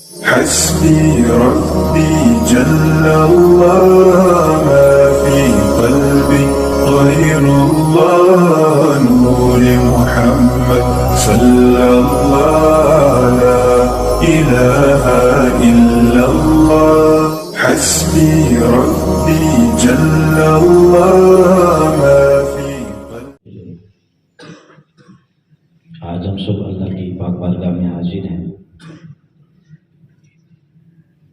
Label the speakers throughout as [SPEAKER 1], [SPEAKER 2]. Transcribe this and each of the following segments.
[SPEAKER 1] حسبي ربي جل الله ما في قلبي غير الله نور محمد صلى الله لا إله إلا الله حسبي ربي جل الله ما في قلبي.
[SPEAKER 2] آج ہم سب اللہ کی پاک بارگاہ میں حاضر ہیں.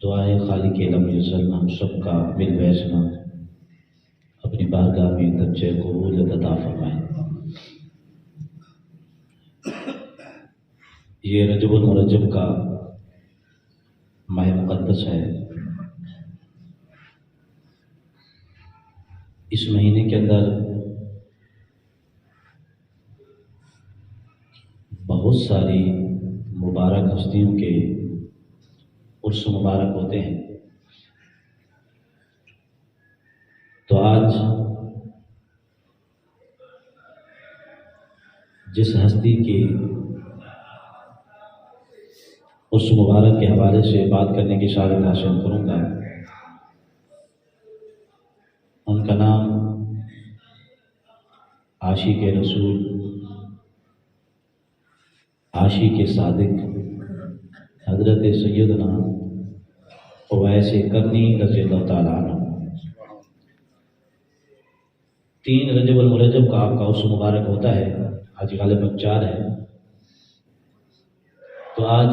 [SPEAKER 2] دعائے خالق علم جل ہم سب کا مل بیسنا اپنی بارگاہ میں درجہ قبول عطا فرمائے. یہ رجب المرجب کا ماہ مقدس ہے. اس مہینے کے اندر بہت ساری مبارک ہستیوں کے عرس مبارک ہوتے ہیں. تو آج جس ہستی کی عرس مبارک کے حوالے سے بات کرنے کی سعادت حاصل کروں گا، ان کا نام عاشق رسول، عاشق صادق حضرت سیدنا اویس کرنی رضی اللہ تعالیٰ عنہ. 3 رجب المرجب کا آپ کا عرس مبارک ہوتا ہے. آج غالباً 4 ہے. تو آج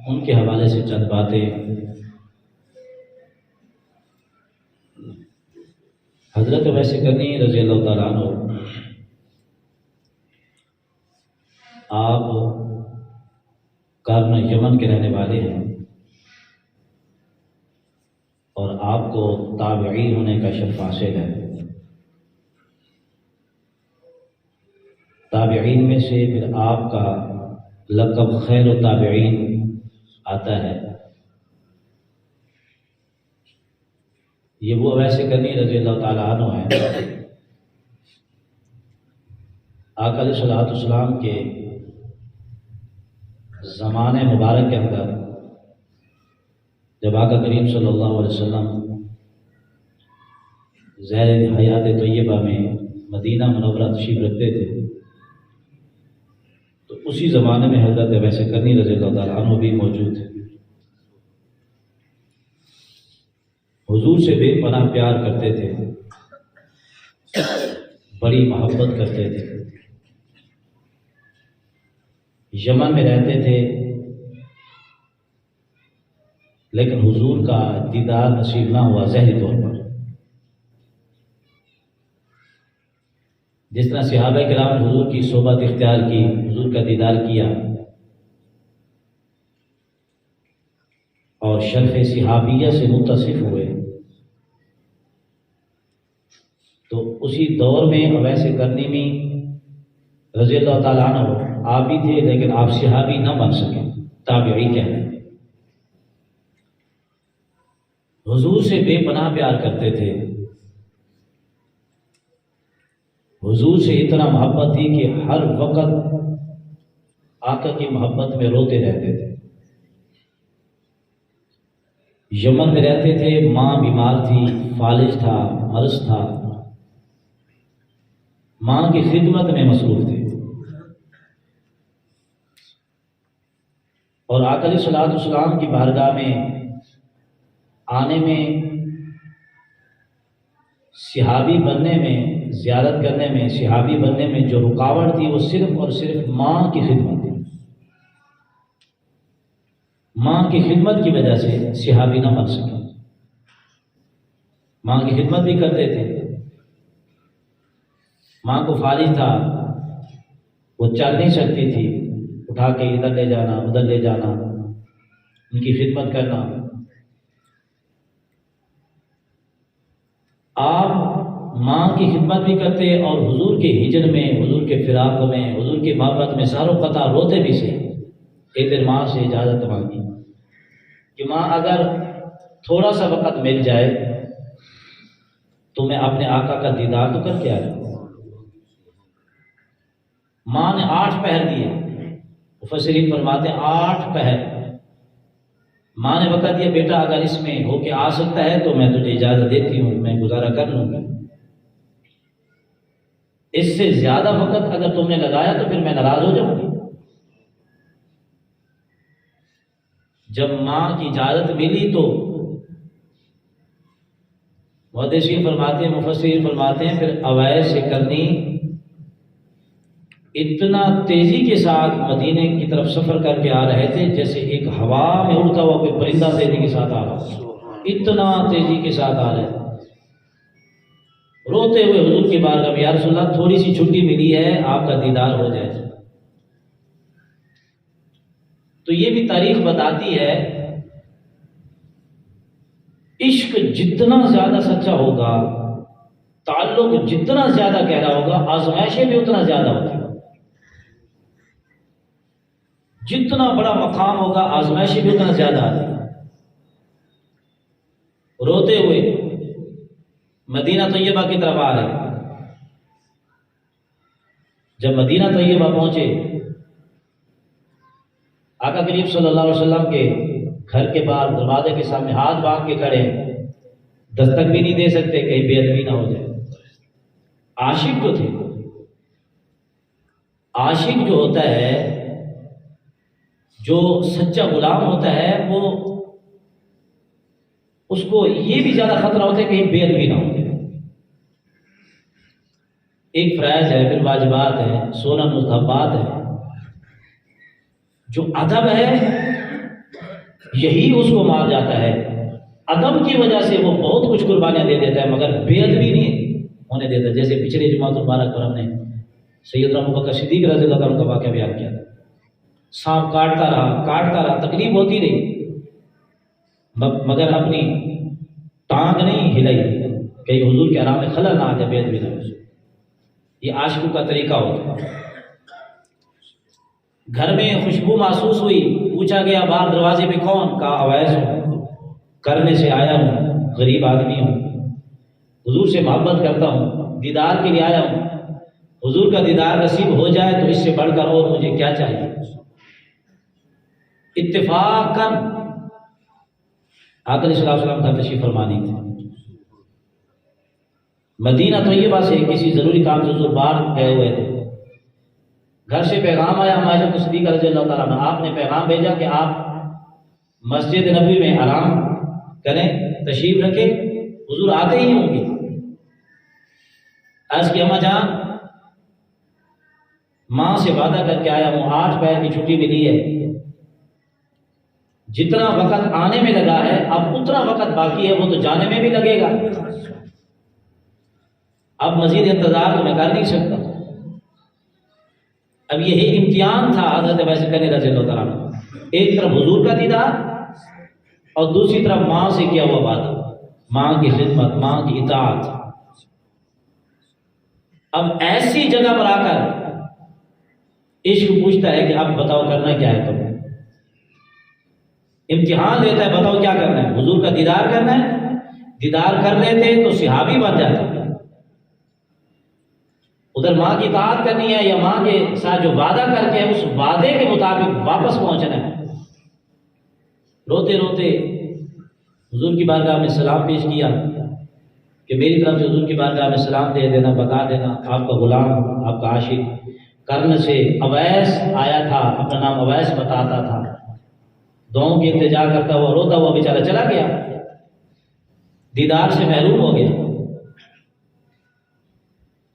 [SPEAKER 2] ان کے حوالے سے چند باتیں. حضرت اویس کرنی رضی اللہ تعالیٰ عنہ آپ قرن یمن کے رہنے والے ہیں اور آپ کو تابعی ہونے کا شرف حاصل ہے. تابعین میں سے پھر آپ کا لقب خیر التابعین آتا ہے. یہ وہ اویس کرنی رضی اللہ تعالیٰ عنہ ہے. آقا علیہ الصلوۃ والسلام کے زمانے مبارک کے اندر جب آقا کریم صلی اللہ علیہ وسلم زہر حیات طیبہ میں مدینہ منورہ تشریف رکھتے تھے، تو اسی زمانے میں حضرت اویس کرنی رضی اللہ تعالیٰ عنہ بھی موجود تھے. حضور سے بے پناہ پیار کرتے تھے، بڑی محبت کرتے تھے. یمن میں رہتے تھے لیکن حضور کا دیدار نصیب نہ ہوا ظاہری طور پر. جس طرح صحابہ کرام نے حضور کی صحبت اختیار کی، حضور کا دیدار کیا اور شرف صحابیہ سے متصف ہوئے، تو اسی دور میں اویس کرنی میں رضی اللہ تعالیٰ عنہ آپ بھی تھے لیکن آپ صحابی نہ بن سکے، تابعی کہتے ہیں. حضور سے بے پناہ پیار کرتے تھے. حضور سے اتنا محبت تھی کہ ہر وقت آقا کی محبت میں روتے رہتے تھے. یمن میں رہتے تھے، ماں بیمار تھی، فالج تھا، مرض تھا، ماں کی خدمت میں مصروف تھے. اور آقا علیہ الصلوۃ والسلام کی بارگاہ میں آنے میں، صحابی بننے میں، زیارت کرنے میں، صحابی بننے میں جو رکاوٹ تھی وہ صرف اور صرف ماں کی خدمت تھی. ماں کی خدمت کی وجہ سے صحابی نہ بن سکے. ماں کی خدمت بھی کرتے تھے. ماں کو فالج تھا، وہ چل نہیں سکتی تھی، اٹھا کے ادھر لے جانا ادھر لے جانا، ان کی خدمت کرنا. آپ ماں کی خدمت بھی کرتے اور حضور کے ہجر میں، حضور کے فراق میں، حضور کی محبت میں ساروں قطع روتے بھی سے. ایک دن ماں سے اجازت مانگی کہ ماں اگر تھوڑا سا وقت مل جائے تو میں اپنے آقا کا دیدار تو کر کے آ جاؤں. ماں نے 8 پہر دیے. مفسرین فرماتے ہیں 8 پہر ماں نے وقت دیا بیٹا اگر اس میں ہو کے آ سکتا ہے تو میں تجھے اجازت دیتی ہوں، میں گزارا کر لوں گا، اس سے زیادہ وقت اگر تم نے لگایا تو پھر میں ناراض ہو جاؤں گی۔ جب ماں کی اجازت ملی تو محدثین فرماتے ہیں، مفسرین فرماتے ہیں، پھر اویس سے کرنی اتنا تیزی کے ساتھ مدینے کی طرف سفر کر کے آ رہے تھے جیسے ایک ہوا میں اڑتا ہوا کوئی پرندہ تیزی کے ساتھ آ رہا، اتنا تیزی کے ساتھ آ رہے تھے، روتے ہوئے حضور کی بارگاہ میں، یا رسول اللہ تھوڑی سی چھٹی ملی ہے، آپ کا دیدار ہو جائے۔ تو یہ بھی تاریخ بتاتی ہے عشق جتنا زیادہ سچا ہوگا، تعلق جتنا زیادہ گہرا ہوگا، آزمائشیں بھی اتنا زیادہ ہوتی ہیں۔ جتنا بڑا مقام ہوگا آزمائشیں بھی اتنا زیادہ آتی ہیں۔ روتے ہوئے مدینہ طیبہ کی طرف آ رہے، جب مدینہ طیبہ پہنچے آقا کریم صلی اللہ علیہ وسلم کے گھر کے باہر دروازے کے سامنے ہاتھ باندھ کے کھڑے ہیں، دستک بھی نہیں دے سکتے کہیں بے ادبی نہ ہو جائے۔ عاشق جو تھے، عاشق جو ہوتا ہے، جو سچا غلام ہوتا ہے، وہ اس کو یہ بھی زیادہ خطرہ ہوتا ہے کہ کہیں بے ادبی نہ ہو جائے۔ ایک فرائض ہے، پھر واجبات ہے، 16 مستحبات ہے، جو ادب ہے یہی اس کو مار جاتا ہے۔ ادب کی وجہ سے وہ بہت کچھ قربانیاں دے دیتا ہے مگر بے ادبی نہیں ہونے دیتا۔ جیسے پچھلے جمعہ المبارک پر ہم نے سیدنا ابوبکر صدیق رضی اللہ عنہ کا واقعہ بیان کیا تھا۔ سانپ کاٹتا رہا، تکلیف ہوتی رہی مگر اپنی ٹانگ نہیں ہلائی کہ حضور کے آرام میں خلل نہ آ جائے، بے ادبی نہ ہو۔ یہ عاشقوں کا طریقہ ہوتا ہے۔ گھر میں خوشبو محسوس ہوئی، پوچھا گیا باہر دروازے پہ کون؟ کہا اویس ہوں، کرنے سے آیا ہوں، غریب آدمی ہوں، حضور سے محبت کرتا ہوں، دیدار کے لیے آیا ہوں، حضور کا دیدار نصیب ہو جائے تو اس سے بڑھ کر اور مجھے کیا چاہیے۔ اتفاقاً آقا صلی اللہ علیہ وسلم کا تشریف فرمانی تھی، مدینہ طیبہ سے کسی ضروری کام سے حضور باہر گئے ہوئے تھے، گھر سے پیغام آیا عائشہ صدیقہ رضی اللہ تعالیٰ عنہ، آپ نے پیغام بھیجا کہ آپ مسجد نبوی میں آرام کریں، تشریف رکھیں، حضور آتے ہی ہوں گے۔ عرض کی اماں جان، ماں سے وعدہ کر کے آیا ہوں، 8 پیر کی چھٹی ملی ہے، جتنا وقت آنے میں لگا ہے اب اتنا وقت باقی ہے، وہ تو جانے میں بھی لگے گا، اب مزید انتظار تو میں کر نہیں سکتا۔ اب یہی امتحان تھا حضرت ابو بکر رضی اللہ تعالیٰ عنہ، ایک طرف حضور کا دیدار اور دوسری طرف ماں سے کیا ہوا وعدہ، ماں کی خدمت، ماں کی اطاعت۔ اب ایسی جگہ پر آ کر عشق پوچھتا ہے کہ اب بتاؤ کرنا کیا ہے، تم امتحان لیتا ہے، بتاؤ کیا کرنا ہے، حضور کا دیدار کرنا ہے؟ دیدار کر لیتے تو صحابی بن جاتے، ادھر ماں کی اطاعت کرنی ہے یا ماں کے ساتھ جو وعدہ کر کے اس وعدے کے مطابق واپس پہنچنا ہے۔ روتے روتے حضور کی بارگاہ میں سلام پیش کیا کہ میری طرف سے حضور کی بارگاہ میں سلام دے دینا، بتا دینا آپ کا غلام، آپ کا عاشق، کرن سے اویس آیا تھا، اپنا نام اویس بتاتا تھا، دعاؤں کی التجا کرتا ہوا روتا ہوا بیچارہ چلا گیا، دیدار سے محروم ہو گیا۔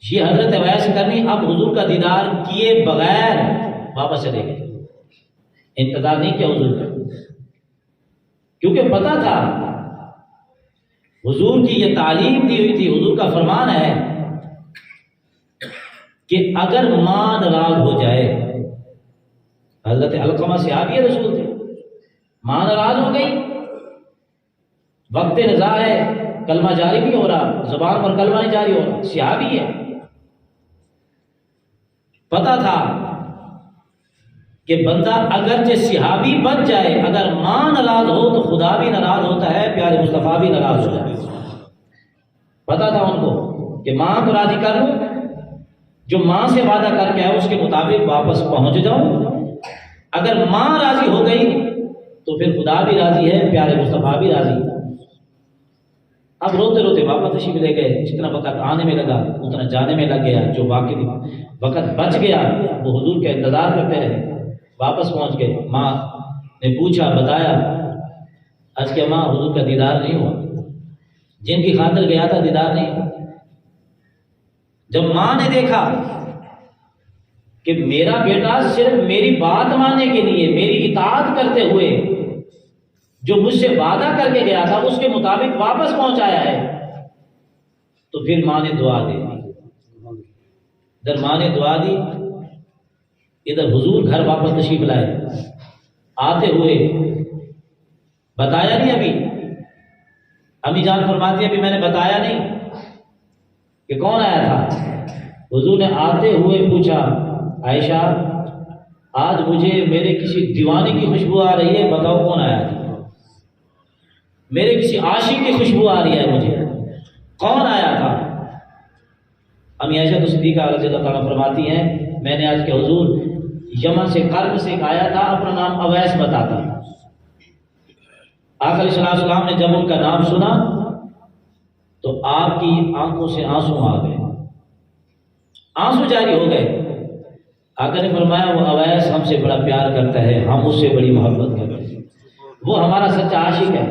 [SPEAKER 2] یہ حضرت اویس کرنی اب حضور کا دیدار کیے بغیر واپس چلے گئے، انتظار نہیں کیا حضور کا، کیونکہ پتا تھا حضور کی یہ تعلیم دی ہوئی تھی، حضور کا فرمان ہے کہ اگر ماں ناراض ہو جائے، حضرت علقمہ صحابی رسول تھے، ماں ناراض ہو گئی، وقت رضا ہے، کلمہ جاری نہیں ہو رہا، زبان پر کلمہ نہیں جاری ہو رہا، صحابی ہے، پتا تھا کہ بندہ اگرچہ صحابی بن جائے، اگر ماں ناراض ہو تو خدا بھی ناراض ہوتا ہے، پیارے مصطفیٰ بھی ناراض ہو جائے۔ پتا تھا ان کو کہ ماں کو راضی کر لوں، جو ماں سے وعدہ کر کے ہے اس کے مطابق واپس پہنچ جاؤں، اگر ماں راضی ہو گئی تو پھر خدا بھی راضی ہے، پیارے مصطفیٰ بھی راضی ہے۔ اب روتے روتے واپس تشریف لے گئے، جتنا وقت آنے میں لگا اتنا جانے میں لگ گیا، جو باقی وقت بچ گیا وہ حضور کا انتظار کرتے رہے۔ واپس پہنچ گئے، ماں نے پوچھا، بتایا، آج کہ ماں حضور کا دیدار نہیں ہوا، جن کی خاطر گیا تھا دیدار نہیں ہوا۔ جب ماں نے دیکھا کہ میرا بیٹا صرف میری بات ماننے کے لیے، میری اطاعت کرتے ہوئے جو مجھ سے وعدہ کر کے گیا تھا اس کے مطابق واپس پہنچ آیا ہے، تو پھر ماں نے دعا دے دی۔ ادھر ماں نے دعا دی، ادھر حضور گھر واپس تشریف لائے۔ آتے ہوئے بتایا نہیں، ابھی امی جان فرماتی ہے ابھی میں نے بتایا نہیں کہ کون آیا تھا۔ حضور نے آتے ہوئے پوچھا، عائشہ آج مجھے میرے کسی دیوانے کی خوشبو آ رہی ہے، بتاؤ کون آیا تھا؟ میرے کسی عاشق کی خوشبو آ رہی ہے، مجھے کون آیا تھا؟ امی عائشہ صدیقہ رضی اللہ تعالیٰ فرماتی ہیں، میں نے آج کے حضور یمن سے قرب سے آیا تھا، اپنا نام اویس بتاتا۔ آقا علیہ السلام نے جب ان کا نام سنا تو آپ کی آنکھوں سے آنسو آ گئے، آنسو جاری ہو گئے۔ آقا نے فرمایا وہ اویس ہم سے بڑا پیار کرتا ہے، ہم اس سے بڑی محبت کرتے ہیں، وہ ہمارا سچا عاشق ہے،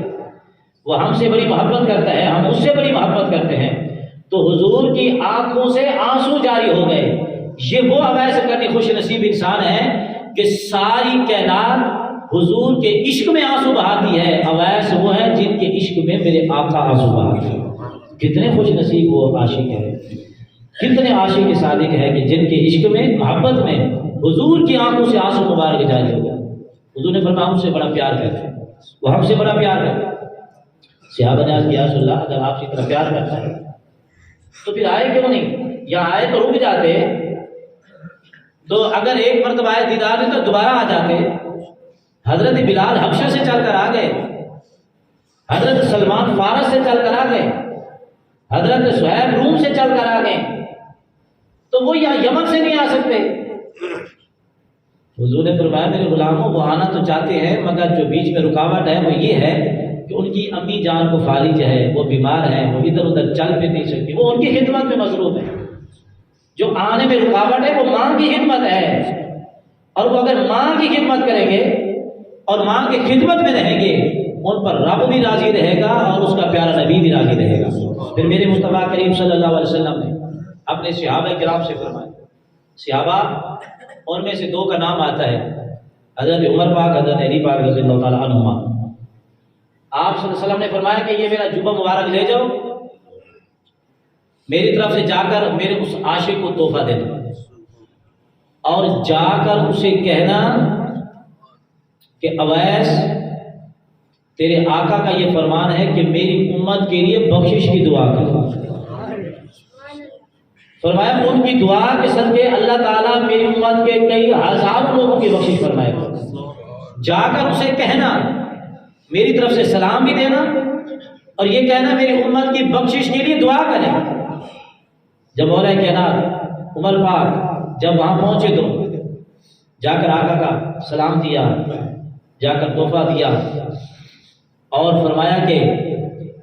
[SPEAKER 2] وہ ہم سے بڑی محبت کرتا ہے، ہم اس سے بڑی محبت کرتے ہیں۔ تو حضور کی آنکھوں سے آنسو جاری ہو گئے۔ یہ وہ اویس کرنی خوش نصیب انسان ہے کہ ساری کائنات حضور کے عشق میں آنسو بہاتی ہے۔ اویس وہ ہیں جن کے عشق میں میرے آقا آنسو بہاتے ہیں۔ کتنے خوش نصیب وہ عاشق ہے، کتنے عاشق صادق ہے کہ جن کے عشق میں، محبت میں حضور کی آنکھوں سے آنسو مبارک جاری ہو گیا۔ حضور نے فرمایا ہم سے بڑا پیار کرتے ہیں، وہ ہم سے بڑا پیار کرتے ہیں۔ صحابہ نے عرض کیا رسول اللہ اگر آپ سے اتنا پیار کرتا ہے تو پھر آئے کیوں نہیں؟ یا آئے تو رک جاتے، تو اگر ایک مرتبہ آئے دیدار میں تو دوبارہ آ جاتے۔ حضرت بلال حبشہ سے چل کر آ گئے، حضرت سلمان فارس سے چل کر آ گئے، حضرت صہیب روم سے چل کر آ گئے، تو وہ یہاں یمن سے نہیں آ سکتے۔ حضور نے فرمایا میرے غلاموں وہ آنا تو چاہتے ہیں مگر جو بیچ میں رکاوٹ ہے وہ یہ ہے کہ ان کی امی جان کو فالج ہے، وہ بیمار ہے، وہ ادھر ادھر چل پھر نہیں سکتی، وہ ان کی خدمت میں مصروف ہے۔ جو آنے میں رکاوٹ ہے وہ ماں کی خدمت ہے، اور وہ اگر ماں کی خدمت کریں گے اور ماں کی خدمت میں رہیں گے ان پر رب بھی راضی رہے گا اور اس کا پیارا نبی بھی راضی رہے گا۔ پھر میرے مصطفیٰ کریم صلی اللہ علیہ وسلم نے اپنے صحابہ کرام سے فرمایا، صحابہ ان میں سے دو کا نام آتا ہے، حضرت عمر پاک، حضرت علی پاک رضی اللہ تعالیٰ عنہما۔ آپ صلی اللہ علیہ وسلم نے فرمایا کہ یہ میرا جبہ مبارک لے جاؤ، میری طرف سے جا کر میرے اس عاشق کو تحفہ دینا، اور جا کر اسے کہنا کہ اویس تیرے آقا کا یہ فرمان ہے کہ میری امت کے لیے بخشش کی دعا کر۔ فرمایا ان کی دعا کے صدقے اللہ تعالیٰ میری امت کے کئی ہزاروں لوگوں کی بخشش فرمائے گا۔ جا کر اسے کہنا، میری طرف سے سلام بھی دینا اور یہ کہنا میری امت کی بخشش کے لیے دعا کریں۔ جب مولا کہنا عمر پاک جب وہاں پہنچے تو جا کر آقا کا سلام دیا، جا کر تحفہ دیا، اور فرمایا کہ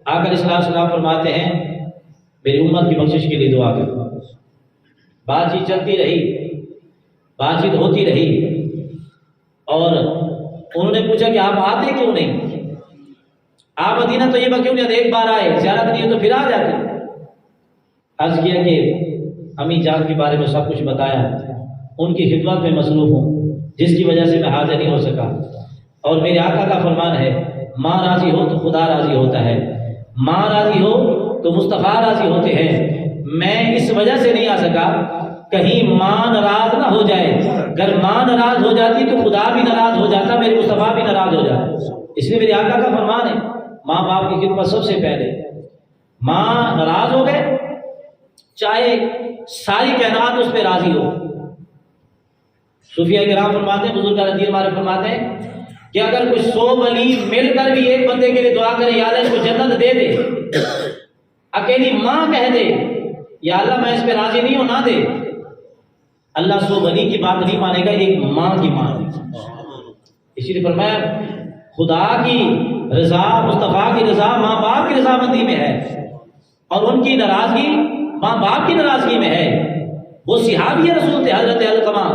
[SPEAKER 2] آقا علیہ السلام فرماتے ہیں میری امت کی بخشش کے لیے دعا کرو۔ بات چیت چلتی رہی، بات چیت ہوتی رہی، اور انہوں نے پوچھا کہ آپ آتے کیوں نہیں؟ آپ مدینہ طیبہ کیوں نہیں؟ ایک بار آئے، زیارت نہیں تو پھر آ جاتے۔ عرض کیا کہ امی جان کے بارے میں سب کچھ بتایا، ان کی خدمت میں مصروف ہوں جس کی وجہ سے میں حاضر نہیں ہو سکا، اور میرے آقا کا فرمان ہے ماں راضی ہو تو خدا راضی ہوتا ہے، ماں راضی ہو تو مصطفیٰ راضی ہوتے ہیں۔ میں اس وجہ سے نہیں آ سکا کہیں ماں ناراض نہ ہو جائے، اگر ماں ناراض ہو جاتی تو خدا بھی ناراض ہو جاتا، میرے مصطفیٰ بھی ناراض ہو جاتا۔ اس لیے میرے آقا کا فرمان ہے ماں باپ کی خدمت سب سے پہلے۔ ماں ناراض ہو گئے چاہے ساری کائنات اس پہ راضی ہو۔ صوفیہ کرام فرماتے ہیں، بزرگ نذیر ہمارے فرماتے ہیں کہ اگر کوئی 100 ولی مل کر بھی ایک بندے کے لیے دعا کرے یا اللہ اس کو جنت دے دے، اکیلی ماں کہہ دے یا اللہ میں اس پہ راضی نہیں ہوں، نہ دے، اللہ 100 ولی کی بات نہیں مانے گا، ایک ماں کی مان۔ اسی لیے فرمایا خدا کی رضا، مصطفیٰ کی رضا ماں باپ کی رضامندی میں ہے، اور ان کی ناراضگی ماں باپ کی ناراضگی میں ہے۔ وہ صحابی رسول تھے حضرت علقمہ،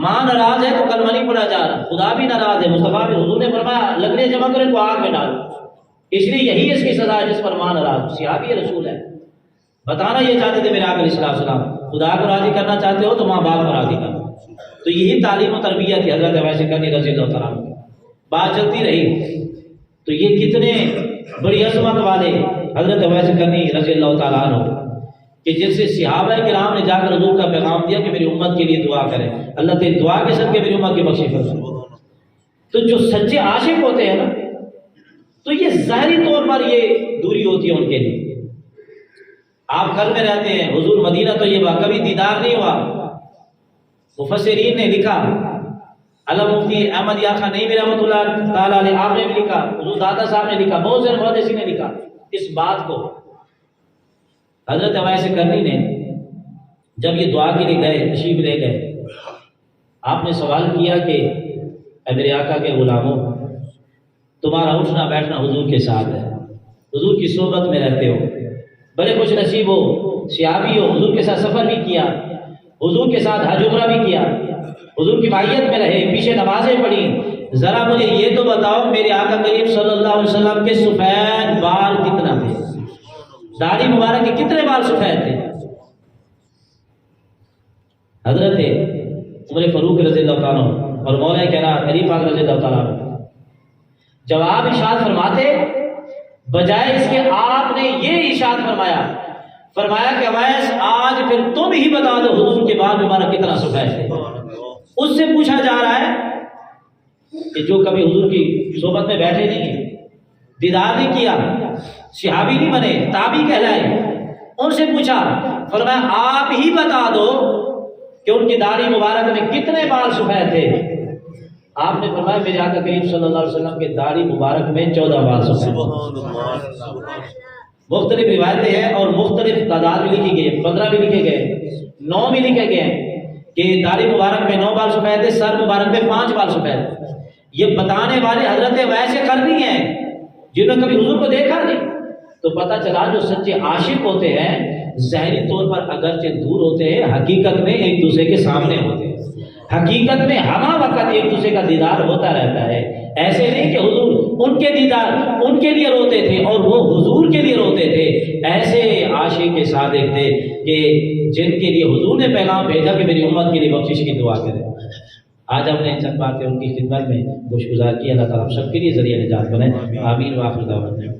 [SPEAKER 2] ماں ناراض ہے تو کلمہ نہیں پڑھا جا رہا، خدا بھی ناراض ہے، مصطفیٰ بھی، حضور نے فرمایا لکڑیاں جمع کریں تو آگ میں ڈالو، اس لیے یہی اس کی سزا ہے جس پر ماں ناراض۔ صحابی رسول ہے، بتانا یہ چاہتے تھے میرے آقا علیہ السلام، خدا کو راضی کرنا چاہتے ہو تو ماں باپ کو راضی کرو۔ تو یہی تعلیم و تربیت تھی حضرت اویس کرنی رضی اللہ تعالیٰ عنہ۔ بات چلتی رہی تو یہ کتنے بڑی عظمت والے حضرت اویس کرنی رضی اللہ تعالیٰ عنہ کہ جن سے صحابہ کرام نے جا کر حضور کا پیغام دیا کہ میری امت کے لیے دعا کریں، اللہ تیری دعا کے صدقے میری امت کی بخشش فرما۔ تو جو سچے عاشق ہوتے ہیں نا، تو یہ ظاہری طور پر یہ دوری ہوتی ہے ان کے لیے۔ آپ گھر میں رہتے ہیں، حضور مدینہ طیبہ کبھی دیدار نہیں ہوا۔ مفسرین نے لکھا، علامہ مفتی احمد یار خان نعیمی رحمۃ اللہ تعالیٰ علیہ آپ نے بھی لکھا، حضور دادا صاحب نے لکھا، بہت سے محدثین نے لکھا اس بات کو۔ حضرت اویس کرنی نے جب یہ دعا کے لیے گئے، تشریف لے گئے، آپ نے سوال کیا کہ اے میرے آقا کے غلاموں، تمہارا اٹھنا بیٹھنا حضور کے ساتھ ہے، حضور کی صحبت میں رہتے ہو، بڑے خوش نصیب ہو، صحابی ہو، حضور کے ساتھ سفر بھی کیا، حضور کے ساتھ حج عمرہ بھی کیا، حضور کی معیت میں رہے، پیچھے نمازیں پڑھی، ذرا مجھے یہ تو بتاؤ میرے آقا کریم صلی اللہ علیہ وسلم کے سفید بال کتنا تھے، داڑھی مبارک کے کتنے بال سفید تھے؟ حضرت عمر فاروق رضی اللہ تعالیٰ عنہ اور مولا کائنات علی پاک رضی اللہ تعالیٰ عنہ جواب ارشاد فرماتے، بجائے اس کے آپ نے یہ ارشاد فرمایا کہ اویس آج پھر تم ہی بتا دو حضور کے بال مبارک کتنا سفید تھے۔ اس سے پوچھا جا رہا ہے کہ جو کبھی حضور کی صحبت میں بیٹھے نہیں ہیں، دیدار نہیں کیا، صحابی نہیں بنے، تابعی کہلائے، ان سے پوچھا، فرمایا آپ ہی بتا دو کہ ان کی داڑھی مبارک میں کتنے بال سفید تھے؟ آپ نے فرمایا میرے آقا کریم صلی اللہ علیہ وسلم کے داڑھی مبارک میں 14 بال سفید۔ مختلف روایتیں ہیں اور مختلف تعداد بھی لکھی گئی، 15 بھی لکھے گئے، 9 بھی لکھے گئے کہ داڑھی مبارک میں 9 بال سفید تھے، سر مبارک میں 5 بال سفید۔ یہ بتانے والے حضرت اویس کرنی ہیں جنہوں نے کبھی حضور کو دیکھا نہیں۔ تو پتہ چلا جو سچے عاشق ہوتے ہیں ظاہری طور پر اگرچہ دور ہوتے ہیں، حقیقت میں ایک دوسرے کے سامنے ہوتے ہیں، حقیقت میں ہمہ وقت ایک دوسرے کا دیدار ہوتا رہتا ہے۔ ایسے نہیں کہ حضور ان کے دیدار ان کے لیے روتے تھے اور وہ حضور کے لیے روتے تھے، ایسے عاشق کے صادق تھے کہ جن کے لیے حضور نے پیغام بھیجا کہ میری امت کے لیے بخشش کی دعا کریں۔ آج ہم نے چند باتیں ان کی خدمت میں گوش گزار کی، اللہ تعالیٰ ہم سب کے لیے ذریعہ نجات بنائے، آمین۔ وآخر دعوانا